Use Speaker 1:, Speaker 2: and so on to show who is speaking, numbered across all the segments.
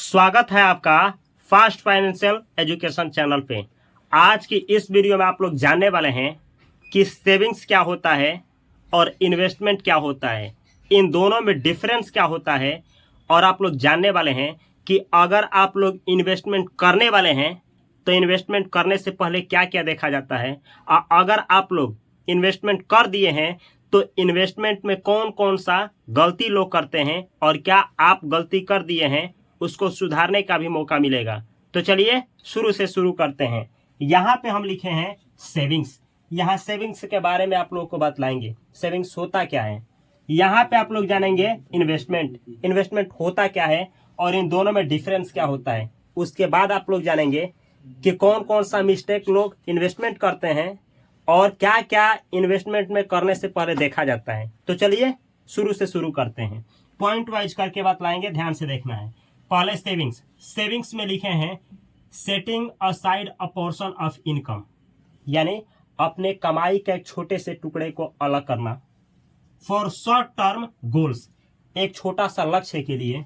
Speaker 1: स्वागत है आपका फास्ट फाइनेंशियल एजुकेशन चैनल पे। आज की इस वीडियो में आप लोग जानने वाले हैं कि सेविंग्स क्या होता है और इन्वेस्टमेंट क्या होता है, इन दोनों में डिफरेंस क्या होता है। और आप लोग जानने वाले हैं कि अगर आप लोग इन्वेस्टमेंट करने वाले हैं तो इन्वेस्टमेंट करने से पहले क्या क्या देखा जाता है, और अगर आप लोग इन्वेस्टमेंट कर दिए हैं तो इन्वेस्टमेंट में कौन कौन सा गलती लोग करते हैं और क्या आप गलती कर दिए हैं उसको सुधारने का भी मौका मिलेगा। तो चलिए शुरू से शुरू करते हैं। यहाँ पे हम लिखे हैं सेविंग्स। यहाँ सेविंग्स के बारे में आप लोगों को बतलाएंगे सेविंग्स होता क्या है। यहाँ पे आप लोग जानेंगे इन्वेस्टमेंट, इन्वेस्टमेंट होता क्या है और इन दोनों में डिफरेंस क्या होता है। उसके बाद आप लोग जानेंगे कि कौन कौन सा मिस्टेक लोग इन्वेस्टमेंट करते हैं और क्या क्या इन्वेस्टमेंट में करने से पहले देखा जाता है। तो चलिए शुरू से शुरू करते हैं, पॉइंट वाइज करके बतलाएंगे, ध्यान से देखना है। पहले सेविंग्स, सेविंग्स में लिखे हैं setting aside a portion of income, यानी अपने कमाई के एक छोटे से टुकड़े को अलग करना। फॉर शॉर्ट टर्म गोल्स, एक छोटा सा लक्ष्य के लिए।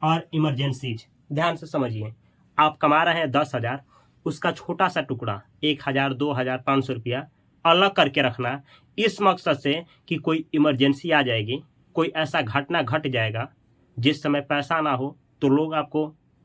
Speaker 1: और इमरजेंसीज, ध्यान से समझिए, आप कमा रहे हैं 10,000, उसका छोटा सा टुकड़ा 1,000, 2,000, 500 रुपया अलग करके रखना, इस मकसद से कि कोई इमरजेंसी आ जाएगी, कोई ऐसा घटना घट जाएगा जिस समय पैसा ना हो तो लोग आपको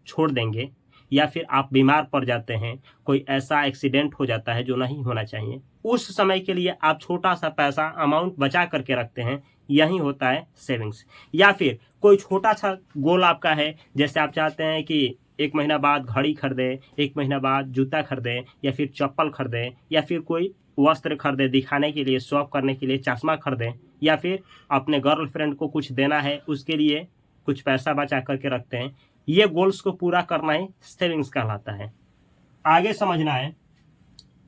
Speaker 1: छोड़ देंगे, या फिर आप बीमार पड़ जाते हैं, कोई ऐसा एक्सीडेंट हो जाता है जो नहीं होना चाहिए, उस समय के लिए आप छोटा सा पैसा अमाउंट बचा करके रखते हैं, यही होता है सेविंग्स। या फिर कोई छोटा सा गोल आपका है, जैसे आप चाहते हैं कि 1 महीना बाद घड़ी खरीदे, 1 महीना बाद जूता खरीदे, या फिर चप्पल खरीदे, या फिर कोई वस्त्र खरीदे दिखाने के लिए, शॉप करने के लिए चश्मा खरीदे, या फिर अपने गर्लफ्रेंड को कुछ देना है उसके लिए कुछ पैसा बचा करके रखते हैं। ये गोल्स को पूरा करना ही सेविंग्स कहलाता है। आगे समझना है।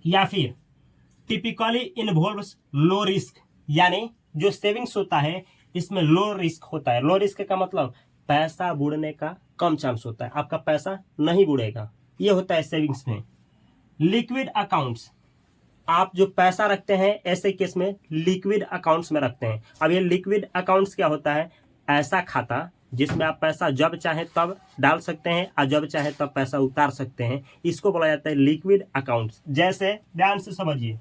Speaker 1: या फिर टिपिकली इन्वॉल्व्स लो रिस्क, यानी जो सेविंग्स होता है इसमें लो रिस्क होता है। लो रिस्क का मतलब पैसा बुड़ने का कम चांस होता है, आपका पैसा नहीं बुड़ेगा, ये होता है सेविंग्स में। लिक्विड अकाउंट्स, आप जो पैसा रखते हैं ऐसे केस में लिक्विड अकाउंट्स में रखते हैं। अब ये लिक्विड अकाउंट्स क्या होता है, ऐसा खाता जिसमें आप पैसा जब चाहे तब डाल सकते हैं और जब चाहे तब पैसा उतार सकते हैं, इसको बोला जाता है लिक्विड अकाउंट्स। जैसे ध्यान से समझिए,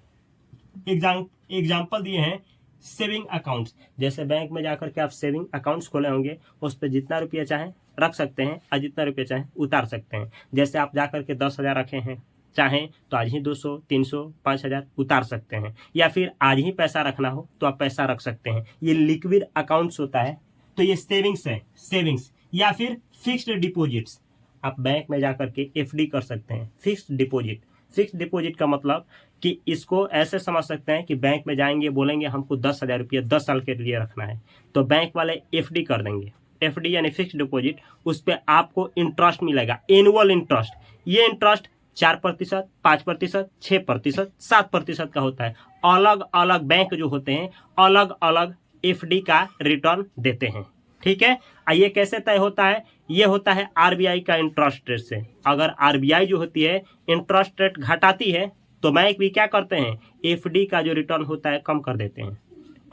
Speaker 1: एग्जाम्पल दिए हैं सेविंग अकाउंट्स। जैसे बैंक में जाकर के आप सेविंग अकाउंट्स खोले होंगे, उस पर जितना रुपया चाहे रख सकते हैं और जितना रुपया चाहे उतार सकते हैं। जैसे आप जाकर के 10,000 रखे हैं, चाहें तो आज ही 200, 300, 5,000 उतार सकते हैं, या फिर आज ही पैसा रखना हो तो आप पैसा रख सकते हैं। ये लिक्विड अकाउंट्स होता है। तो ये सेविंग्स है, सेविंग्स। या फिर फिक्स्ड डिपॉजिट्स, आप बैंक में जाकर के एफडी कर सकते हैं। फिक्स्ड डिपॉजिट, फिक्स्ड डिपॉजिट का मतलब कि इसको ऐसे समझ सकते हैं कि बैंक में जाएंगे, बोलेंगे हमको 10,000 रुपया 10 साल के लिए रखना है, तो बैंक वाले एफडी कर देंगे। एफडी यानी फिक्स्ड डिपॉजिट, उस पर आपको इंटरेस्ट मिलेगा, एनुअल इंटरेस्ट। ये इंटरेस्ट 4%, 5%, 6%, 7% का होता है। अलग अलग बैंक जो होते हैं अलग अलग एफडी का रिटर्न देते हैं, ठीक है। ये कैसे तय होता है, ये होता है आरबीआई का इंटरेस्ट रेट से। अगर आरबीआई जो होती है इंटरेस्ट रेट घटाती है तो बैंक भी क्या करते हैं, एफडी का जो रिटर्न होता है कम कर देते हैं।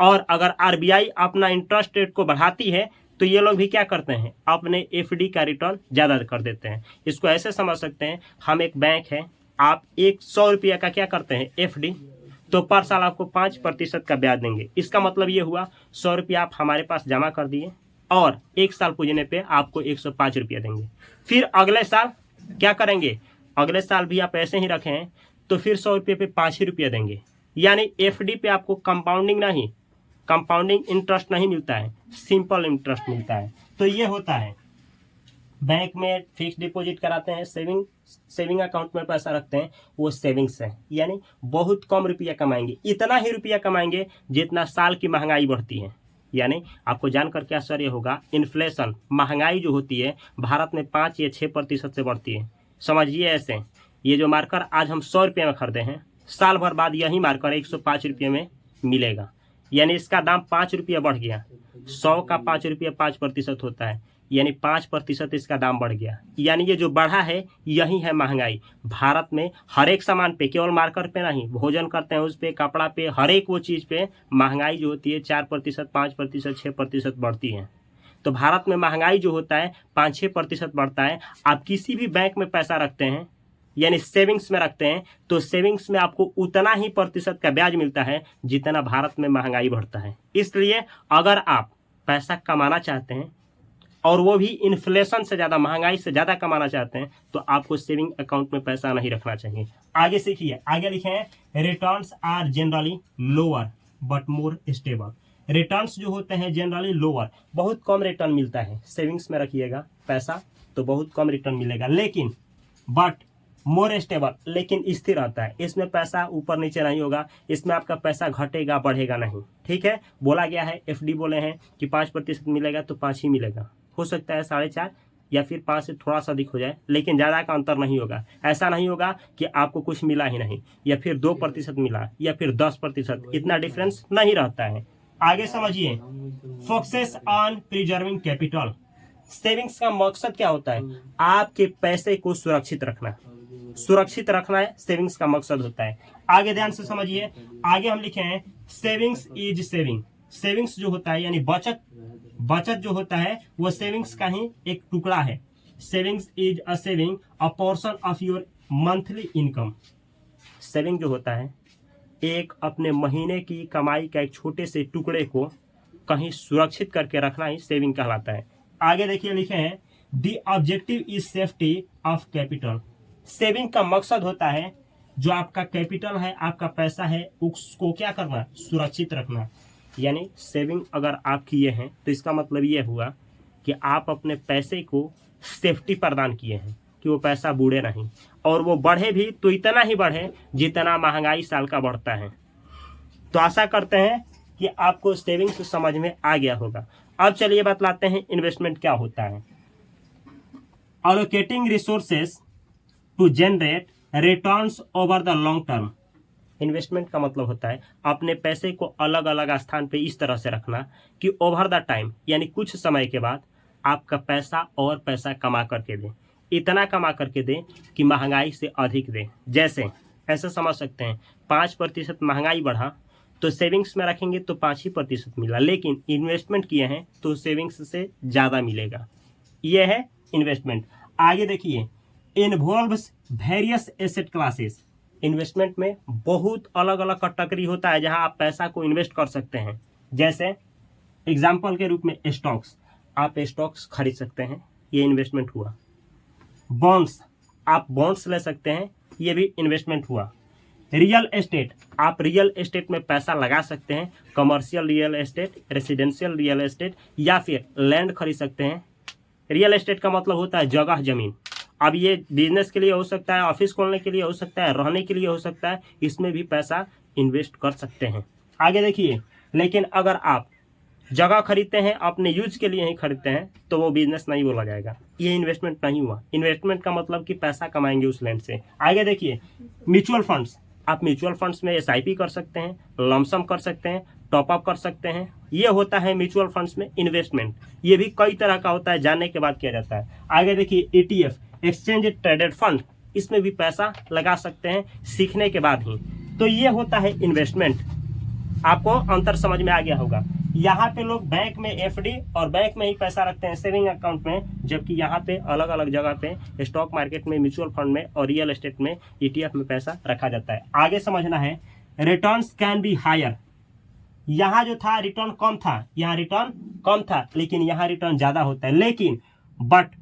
Speaker 1: और अगर आरबीआई अपना इंटरेस्ट रेट को बढ़ाती है तो ये लोग भी क्या करते हैं, अपने एफडी का रिटर्न ज़्यादा कर देते हैं। इसको ऐसे समझ सकते हैं, हम एक बैंक है, आप 100 रुपया का क्या करते हैं एफडी, तो पर साल आपको 5% का ब्याज देंगे। इसका मतलब ये हुआ 100 रुपया आप हमारे पास जमा कर दिए और 1 साल पूजने पे आपको 105 रुपया देंगे। फिर अगले साल क्या करेंगे, अगले साल भी आप ऐसे ही रखे हैं तो फिर 100 रुपये पे 5 ही रुपया देंगे। यानी एफडी पे आपको कंपाउंडिंग इंटरेस्ट नहीं मिलता है, सिंपल इंटरेस्ट मिलता है। तो ये होता है, बैंक में फिक्स डिपॉजिट कराते हैं, सेविंग अकाउंट में पैसा रखते हैं, वो सेविंग्स है। यानी बहुत कम रुपया कमाएंगे, इतना ही रुपया कमाएंगे जितना साल की महंगाई बढ़ती है। यानी आपको जानकर के आश्चर्य होगा, इन्फ्लेशन महंगाई जो होती है भारत में 5 या 6% से बढ़ती है। समझिए ऐसे, ये जो मार्कर आज हम 100 रुपये में खरीदे हैं, साल भर बाद यही मार्कर 105 रुपये में मिलेगा। यानी इसका दाम 5 रुपया बढ़ गया। 100 का 5 रुपया 5% होता है, यानी 5% इसका दाम बढ़ गया। यानी ये जो बढ़ा है यही है महंगाई। भारत में हर एक सामान पे, केवल मार्कर पे नहीं, भोजन करते हैं उस पे, कपड़ा पे, हर एक वो चीज़ पे महंगाई जो होती है 4%, 5%, 6% बढ़ती है। तो भारत में महंगाई जो होता है 5-6% बढ़ता है। आप किसी भी बैंक में पैसा रखते हैं यानी सेविंग्स में रखते हैं तो सेविंग्स में आपको उतना ही प्रतिशत का ब्याज मिलता है जितना भारत में महंगाई बढ़ता है। इसलिए अगर आप पैसा कमाना चाहते हैं और वो भी इन्फ्लेशन से ज़्यादा, महंगाई से ज़्यादा कमाना चाहते हैं तो आपको सेविंग अकाउंट में पैसा नहीं रखना चाहिए। आगे सीखिए, आगे लिखे हैं returns are generally lower but more stable. Returns जो होते हैं जनरली लोअर, बहुत कम रिटर्न मिलता है। सेविंग्स में रखिएगा पैसा तो बहुत कम रिटर्न मिलेगा, लेकिन बट मोर स्टेबल, लेकिन स्थिर रहता है। इसमें पैसा ऊपर नीचे नहीं होगा, इसमें आपका पैसा घटेगा बढ़ेगा नहीं। ठीक है, बोला गया है एफडी बोले हैं कि 5% मिलेगा तो 5 ही मिलेगा, हो सकता है 4.5 या फिर 5 से थोड़ा सा अधिक हो जाए, लेकिन ज़्यादा का अंतर नहीं होगा। ऐसा नहीं होगा कि आपको कुछ मिला ही नहीं या फिर 2% मिला या फिर 10%, इतना डिफरेंस नहीं रहता है। आगे समझिए, focuses on preserving capital. Savings का मकसद क्या होता है? आपके पैसे को सुरक्षित रखना, सुरक्षित रखना है सेविंग्स का मकसद होता है। आगे ध्यान से समझिए, आगे हम लिखे हैं सेविंग्स इज सेविंग। सेविंग्स जो होता है यानी बचत जो होता है वो सेविंग्स का ही एक टुकड़ा है। Savings is a saving a portion of your monthly income. Saving जो होता है एक अपने महीने की कमाई का एक छोटे से टुकड़े को कहीं सुरक्षित करके रखना ही सेविंग कहलाता है। आगे देखिए लिखे हैं the objective is safety of capital. Saving का मकसद होता है जो आपका कैपिटल है, आपका पैसा है, उसको क्या करना? सुरक्षित रखना। यानी सेविंग अगर आप किए हैं तो इसका मतलब ये हुआ कि आप अपने पैसे को सेफ्टी प्रदान किए हैं कि वो पैसा बूढ़े नहीं, और वो बढ़े भी तो इतना ही बढ़े जितना महंगाई साल का बढ़ता है। तो आशा करते हैं कि आपको सेविंग्स समझ में आ गया होगा। अब चलिए बतलाते हैं इन्वेस्टमेंट क्या होता है। Allocating resources to generate returns over the long term. Investment का मतलब होता है अपने पैसे को अलग अलग स्थान पे इस तरह से रखना कि ओवर द टाइम यानी कुछ समय के बाद आपका पैसा और पैसा कमा करके दे, इतना कमा करके दे कि महंगाई से अधिक दे। जैसे ऐसे समझ सकते हैं 5% महंगाई बढ़ा तो सेविंग्स में रखेंगे तो 5% मिला, लेकिन इन्वेस्टमेंट किए हैं तो सेविंग्स से ज़्यादा मिलेगा। यह है इन्वेस्टमेंट। आगे देखिए, involves various asset classes. Investment में बहुत अलग अलग कैटेगरी होता है जहां आप पैसा को इन्वेस्ट कर सकते हैं। जैसे एग्जाम्पल के रूप में स्टॉक्स, आप स्टॉक्स खरीद सकते हैं, ये इन्वेस्टमेंट हुआ। बॉन्ड्स, आप बॉन्ड्स ले सकते हैं, ये भी इन्वेस्टमेंट हुआ। रियल एस्टेट, आप रियल एस्टेट में पैसा लगा सकते हैं, commercial real estate, residential real estate या फिर लैंड खरीद सकते हैं। रियल एस्टेट का मतलब होता है जगह जमीन। अब ये बिजनेस के लिए हो सकता है, ऑफिस खोलने के लिए हो सकता है, रहने के लिए हो सकता है, इसमें भी पैसा इन्वेस्ट कर सकते हैं। आगे देखिए, लेकिन अगर आप जगह खरीदते हैं अपने यूज के लिए ही खरीदते हैं तो वो बिजनेस नहीं बोला जाएगा, ये इन्वेस्टमेंट नहीं हुआ। इन्वेस्टमेंट का मतलब कि पैसा कमाएंगे उस लैंड से। आगे देखिए, म्यूचुअल फंड्स, आप म्यूचुअल फंड्स में SIP कर सकते हैं, लमसम कर सकते हैं, टॉपअप कर सकते हैं, ये होता है म्यूचुअल फंड्स में इन्वेस्टमेंट। ये भी कई तरह का होता है, जानने के बाद किया जाता है। आगे देखिए, ETF एक्सचेंज ट्रेडेड फंड, इसमें भी पैसा लगा सकते हैं सीखने के बाद ही। तो ये होता है इन्वेस्टमेंट। आपको अंतर समझ में आ गया होगा। यहाँ पे लोग बैंक में FD और बैंक में ही पैसा रखते हैं सेविंग अकाउंट में, जबकि यहाँ पे अलग अलग जगह पे स्टॉक मार्केट में, म्यूचुअल फंड में और रियल एस्टेट में ETF में पैसा रखा जाता है। आगे समझना है, रिटर्न्स कैन बी हायर। यहाँ जो था रिटर्न कम था, यहाँ रिटर्न कम था, लेकिन यहाँ रिटर्न ज्यादा होता है, लेकिन but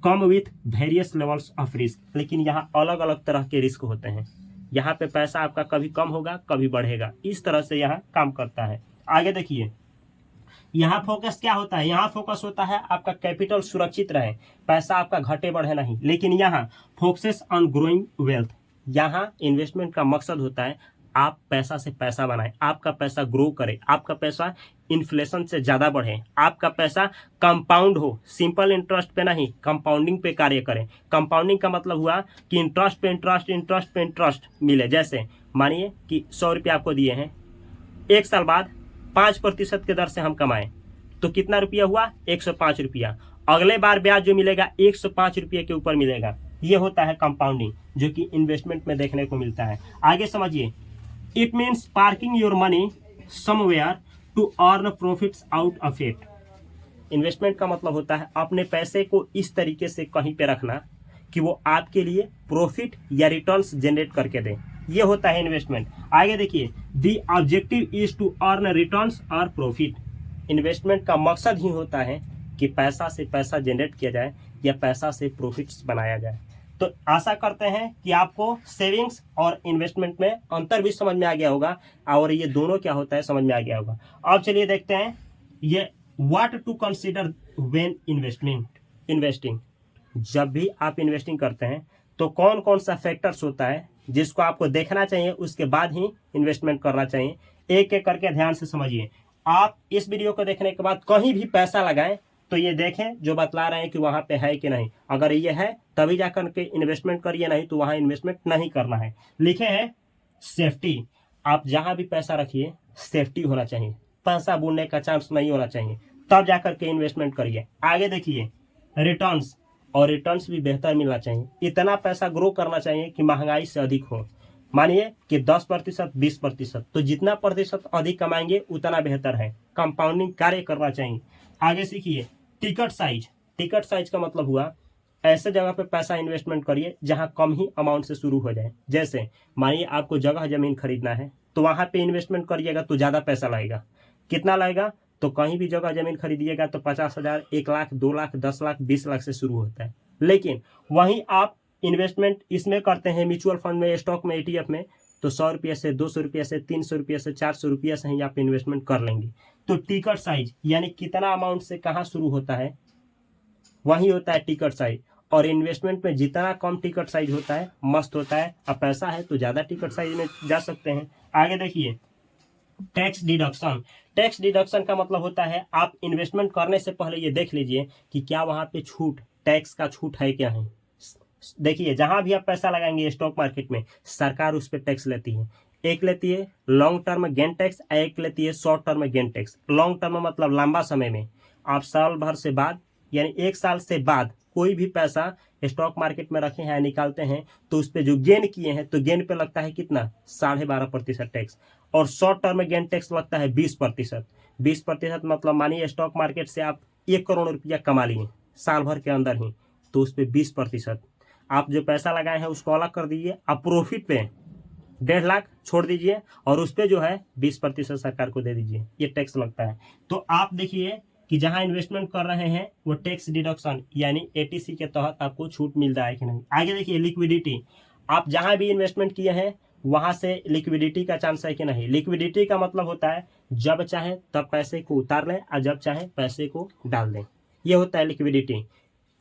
Speaker 1: come with various levels of risk. लेकिन यहाँ अलग अलग तरह के रिस्क होते हैं। यहाँ पे पैसा आपका कभी कम होगा कभी बढ़ेगा, इस तरह से यहाँ काम करता है। आगे देखिए, यहाँ फोकस क्या होता है? यहाँ फोकस होता है आपका कैपिटल सुरक्षित रहे, पैसा आपका घटे बढ़े नहीं। लेकिन यहाँ फोकसेस ऑन ग्रोइंग वेल्थ। यहाँ इन्वेस्टमेंट का मकसद होता है आप पैसा से पैसा बनाएं, आपका पैसा ग्रो करे, आपका पैसा इन्फ्लेशन से ज़्यादा बढ़े, आपका पैसा कंपाउंड हो, सिंपल इंटरेस्ट पे नहीं, कंपाउंडिंग पे कार्य करें। कंपाउंडिंग का मतलब हुआ कि इंटरेस्ट पे इंटरेस्ट, इंटरेस्ट पे इंटरेस्ट मिले। जैसे मानिए कि 100 रुपये आपको दिए हैं, 1 साल बाद 5% के दर से हम कमाएं तो कितना रुपया हुआ? 105 रुपया। अगले बार ब्याज जो मिलेगा 105 रुपये के ऊपर मिलेगा। ये होता है कंपाउंडिंग, जो कि इन्वेस्टमेंट में देखने को मिलता है। आगे समझिए, it means parking your money somewhere to earn profits out of it. Investment का मतलब होता है अपने पैसे को इस तरीके से कहीं पे रखना कि वो आपके लिए प्रॉफिट या रिटर्न्स जनरेट करके दे, ये होता है इन्वेस्टमेंट। आगे देखिए, the objective is to earn returns और प्रॉफिट। इन्वेस्टमेंट का मकसद ही होता है कि पैसा से पैसा जनरेट किया जाए या पैसा से प्रॉफिट्स बनाया जाए। तो आशा करते हैं कि आपको सेविंग्स और इन्वेस्टमेंट में अंतर भी समझ में आ गया होगा और ये दोनों क्या होता है समझ में आ गया होगा। अब चलिए देखते हैं ये what to consider when investing. जब भी आप इन्वेस्टिंग करते हैं तो कौन कौन सा फैक्टर्स होता है जिसको आपको देखना चाहिए, उसके बाद ही इन्वेस्टमेंट करना चाहिए। एक एक करके ध्यान से समझिए। आप इस वीडियो को देखने के बाद कहीं भी पैसा लगाएं तो ये देखें जो बतला रहे हैं कि वहां पे है कि नहीं। अगर ये है तभी जाकर के इन्वेस्टमेंट करिए, नहीं तो वहां इन्वेस्टमेंट नहीं करना है। लिखे हैं सेफ्टी। आप जहां भी पैसा रखिए सेफ्टी होना चाहिए, पैसा बुनने का चांस नहीं होना चाहिए, तब जाकर के इन्वेस्टमेंट करिए। आगे देखिए रिटर्न्स, और रिटर्न्स भी बेहतर मिलना चाहिए। इतना पैसा ग्रो करना चाहिए कि महंगाई से अधिक हो। मानिए कि 10%, 20%, तो जितना प्रतिशत अधिक कमाएंगे उतना बेहतर है। कंपाउंडिंग कार्य करना चाहिए। आगे सीखिए टिकट साइज। टिकट साइज का मतलब हुआ ऐसे जगह पे पैसा इन्वेस्टमेंट करिए जहां कम ही अमाउंट से शुरू हो जाए। जैसे मानिए आपको जगह जमीन खरीदना है तो वहां पे इन्वेस्टमेंट करिएगा तो ज़्यादा पैसा लगेगा। कितना लगेगा? तो कहीं भी जगह जमीन खरीदिएगा तो 50,000, 1 लाख, 2 लाख, 10 लाख, 20 लाख से शुरू होता है। लेकिन वहीं आप इन्वेस्टमेंट इसमें करते हैं म्यूचुअल फंड में, स्टॉक में, ETF में, तो 100 रुपये से, 200 रुपये से, 300 रुपये से, 400 रुपये से ही आप इन्वेस्टमेंट कर लेंगे। तो टिकट साइज यानी कितना अमाउंट से कहाँ शुरू होता है वही होता है टिकट साइज। और इन्वेस्टमेंट में जितना कम टिकट साइज होता है मस्त होता है। अब पैसा है तो ज़्यादा टिकट साइज में जा सकते हैं। आगे देखिए टैक्स डिडक्शन। टैक्स डिडक्शन का मतलब होता है आप इन्वेस्टमेंट करने से पहले ये देख लीजिए कि क्या वहाँ पे छूट, टैक्स का छूट है क्या है। देखिए जहां भी आप पैसा लगाएंगे स्टॉक मार्केट में सरकार उस पर टैक्स लेती है। एक लेती है लॉन्ग टर्म गेन टैक्स, एक लेती है short term gain tax. Long term मतलब लंबा समय में, आप साल भर से बाद यानी 1 साल से बाद कोई भी पैसा स्टॉक मार्केट में रखे हैं निकालते हैं तो उस पर जो गेन किए हैं तो गेन पे लगता है कितना 12.5% टैक्स। और शॉर्ट टर्म गेन टैक्स लगता है 20%। 20% मतलब मानिए स्टॉक मार्केट से आप 1 करोड़ रुपया कमा लिए साल भर के अंदर ही, तो उस पर 20% आप जो पैसा लगाए हैं उसको अलग कर दीजिए। आप प्रॉफिट पे 1.5 लाख छोड़ दीजिए और उस पर जो है 20% सरकार को दे दीजिए, ये टैक्स लगता है। तो आप देखिए कि जहां इन्वेस्टमेंट कर रहे हैं वो टैक्स डिडक्शन यानी ATC के तहत आपको छूट मिल रहा है कि नहीं। आगे देखिए लिक्विडिटी। आप जहां भी इन्वेस्टमेंट किए हैं वहां से लिक्विडिटी का चांस है कि नहीं। लिक्विडिटी का मतलब होता है जब चाहे तब पैसे को उतार लें और जब चाहे पैसे को डाल दें, ये होता है लिक्विडिटी।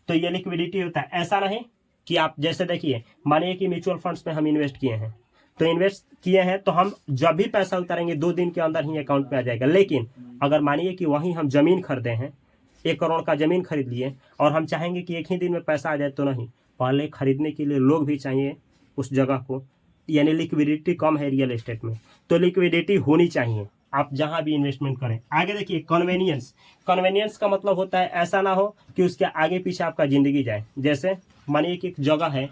Speaker 1: तो ये लिक्विडिटी होता है। ऐसा नहीं कि आप जैसे देखिए मानिए कि म्यूचुअल फंड्स में हम इन्वेस्ट किए हैं तो इन्वेस्ट किए हैं तो हम जब भी पैसा उतारेंगे 2 दिन के अंदर ही अकाउंट में आ जाएगा। लेकिन अगर मानिए कि वहीं हम जमीन खरीदे हैं, 1 करोड़ का जमीन खरीद लिए और हम चाहेंगे कि एक ही दिन में पैसा आ जाए, तो नहीं, पहले खरीदने के लिए लोग भी चाहिए उस जगह को, यानी लिक्विडिटी कम है रियल एस्टेट में, तो लिक्विडिटी होनी चाहिए आप जहां भी इन्वेस्टमेंट करें। आगे देखिए कन्वेनियंस। कन्वेनियंस का मतलब होता है ऐसा ना हो कि उसके आगे पीछे आपका जिंदगी जाए। जैसे मानिए कि एक जगह है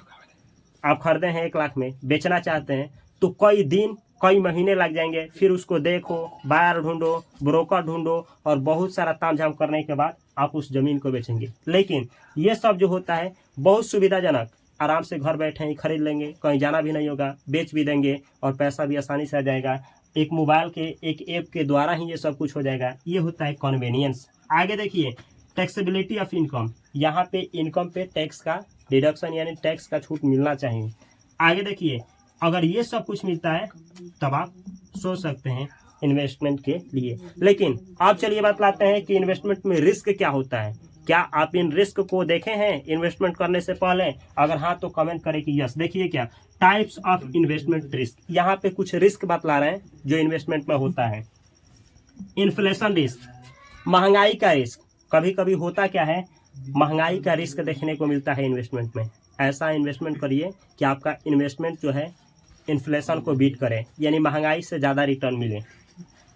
Speaker 1: आप खरीदे हैं 1 लाख में, बेचना चाहते हैं तो कई दिन कई महीने लग जाएंगे, फिर उसको देखो, बायर ढूंढो, ब्रोकर ढूंढो और बहुत सारा तामझाम करने के बाद आप उस जमीन को बेचेंगे। लेकिन ये सब जो होता है बहुत सुविधाजनक, आराम से घर बैठे ही खरीद लेंगे, कहीं जाना भी नहीं होगा, बेच भी देंगे और पैसा भी आसानी से आ जाएगा। एक मोबाइल के एक ऐप के द्वारा ही ये सब कुछ हो जाएगा। ये होता है कन्वीनियंस। आगे देखिए टैक्सेबिलिटी ऑफ इनकम। यहाँ पे इनकम पे टैक्स का डिडक्शन यानी टैक्स का छूट मिलना चाहिए। आगे देखिए अगर ये सब कुछ मिलता है तब आप सोच सकते हैं इन्वेस्टमेंट के लिए। लेकिन आप चलिए बात लाते हैं कि इन्वेस्टमेंट में रिस्क क्या होता है। क्या आप इन रिस्क को देखे हैं इन्वेस्टमेंट करने से पहले? अगर हाँ तो कमेंट करें कि यस। देखिए क्या टाइप्स ऑफ इन्वेस्टमेंट रिस्क, यहाँ पे कुछ रिस्क बतला रहे हैं जो इन्वेस्टमेंट में होता है। इन्फ्लेशन रिस्क, महंगाई का रिस्क। कभी कभी होता क्या है, महंगाई का रिस्क देखने को मिलता है इन्वेस्टमेंट में। ऐसा इन्वेस्टमेंट करिए कि आपका इन्वेस्टमेंट जो है इन्फ्लेशन को बीट करे, यानी महंगाई से ज़्यादा रिटर्न मिले।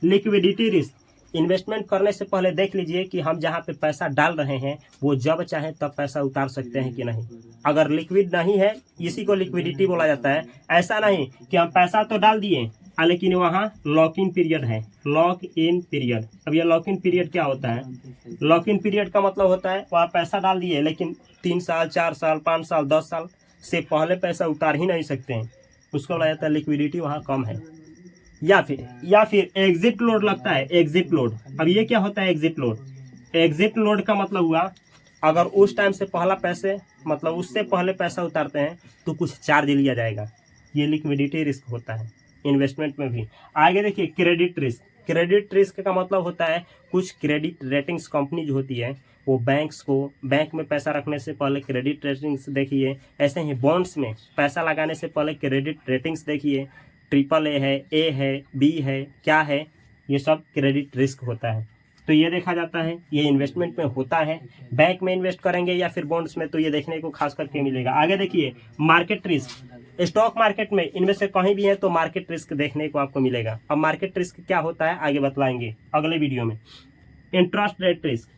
Speaker 1: लिक्विडिटी रिस्क, इन्वेस्टमेंट करने से पहले देख लीजिए कि हम जहाँ पे पैसा डाल रहे हैं वो जब चाहे तब पैसा उतार सकते हैं कि नहीं। अगर लिक्विड नहीं है, इसी को लिक्विडिटी बोला जाता है। ऐसा नहीं कि हम पैसा तो डाल दिए लेकिन वहाँ लॉक इन पीरियड है, लॉक इन पीरियड। अब यह लॉक इन पीरियड क्या होता है? लॉक इन पीरियड का मतलब होता है वहाँ पैसा डाल दिए लेकिन 3 साल 4 साल 5 साल 10 साल से पहले पैसा उतार ही नहीं सकते हैं, उसको बोला जाता है लिक्विडिटी वहाँ कम है। या फिर एग्जिट लोड लगता है, एग्जिट लोड। अब ये क्या होता है एग्जिट लोड? एग्जिट लोड का मतलब हुआ अगर उस टाइम से पहला पैसे मतलब उससे पहले पैसा उतारते हैं तो कुछ चार्ज लिया जाएगा, ये लिक्विडिटी रिस्क होता है इन्वेस्टमेंट में भी। आगे देखिए क्रेडिट रिस्क। क्रेडिट रिस्क का मतलब होता है कुछ क्रेडिट रेटिंग्स कंपनी जो होती है वो बैंक्स को बैंक में पैसा रखने से पहले क्रेडिट रेटिंग्स देखिए, ऐसे ही बॉन्ड्स में पैसा लगाने से पहले क्रेडिट रेटिंग्स देखिए, AAA है, A है, B है, क्या है, ये सब क्रेडिट रिस्क होता है। तो ये देखा जाता है, ये इन्वेस्टमेंट में होता है। बैंक में इन्वेस्ट करेंगे या फिर बॉन्ड्स में तो ये देखने को खास करके मिलेगा। आगे देखिए मार्केट रिस्क। स्टॉक मार्केट में इनमें से कहीं भी है तो मार्केट रिस्क देखने को आपको मिलेगा। अब मार्केट रिस्क क्या होता है आगे बतलाएंगे अगले वीडियो में। Interest rate risk.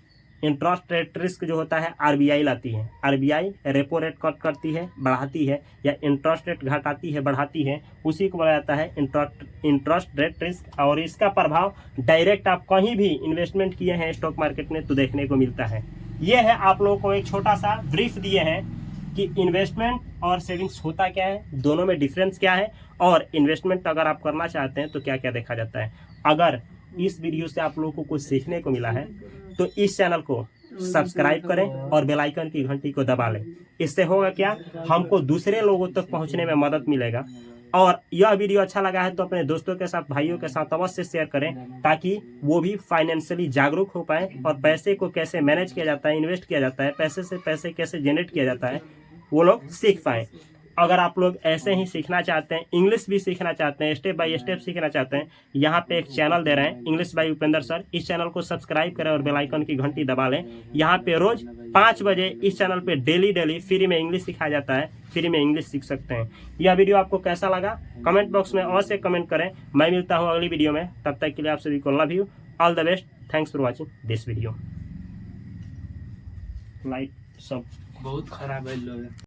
Speaker 1: Interest rate risk जो होता है RBI लाती है। RBI रेपो रेट कट करती है, बढ़ाती है, या इंटरेस्ट रेट घटाती है, बढ़ाती है, उसी को बोला जाता है इंटरेस्ट रेट रिस्क। और इसका प्रभाव डायरेक्ट आप कहीं भी इन्वेस्टमेंट किए हैं स्टॉक मार्केट में तो देखने को मिलता है। ये है आप लोगों को एक छोटा सा ब्रीफ दिए हैं कि इन्वेस्टमेंट और सेविंग्स होता क्या है, दोनों में डिफरेंस क्या है, और इन्वेस्टमेंट अगर आप करना चाहते हैं तो क्या क्या देखा जाता है। अगर इस वीडियो से आप लोगों को कुछ सीखने को मिला है तो इस चैनल को सब्सक्राइब करें और बेल आइकन की घंटी को दबा लें। इससे होगा क्या, हमको दूसरे लोगों तक पहुंचने में मदद मिलेगा। और यह वीडियो अच्छा लगा है तो अपने दोस्तों के साथ, भाइयों के साथ अवश्य शेयर करें ताकि वो भी फाइनेंशियली जागरूक हो पाए और पैसे को कैसे मैनेज किया जाता है, इन्वेस्ट किया जाता है, पैसे से पैसे कैसे जनरेट किया जाता है वो लोग सीख पाएँ। अगर आप लोग ऐसे ही सीखना चाहते हैं, इंग्लिश भी सीखना चाहते हैं, स्टेप बाय स्टेप सीखना चाहते हैं, यहाँ पे एक चैनल दे रहे हैं इंग्लिश बाय उपेंद्र सर। इस चैनल को सब्सक्राइब करें और बेल आइकन की घंटी दबा लें। यहाँ पे रोज 5 बजे इस चैनल पे डेली फ्री में इंग्लिश सिखाया जाता है, फ्री में इंग्लिश सीख सकते हैं। यह वीडियो आपको कैसा लगा कमेंट बॉक्स में अवश्य कमेंट करें। मैं मिलता हूँ अगली वीडियो में, तब तक के लिए आप सभी को love you, all the best, thanks for watching this video. Light सब
Speaker 2: बहुत खराब है लोग।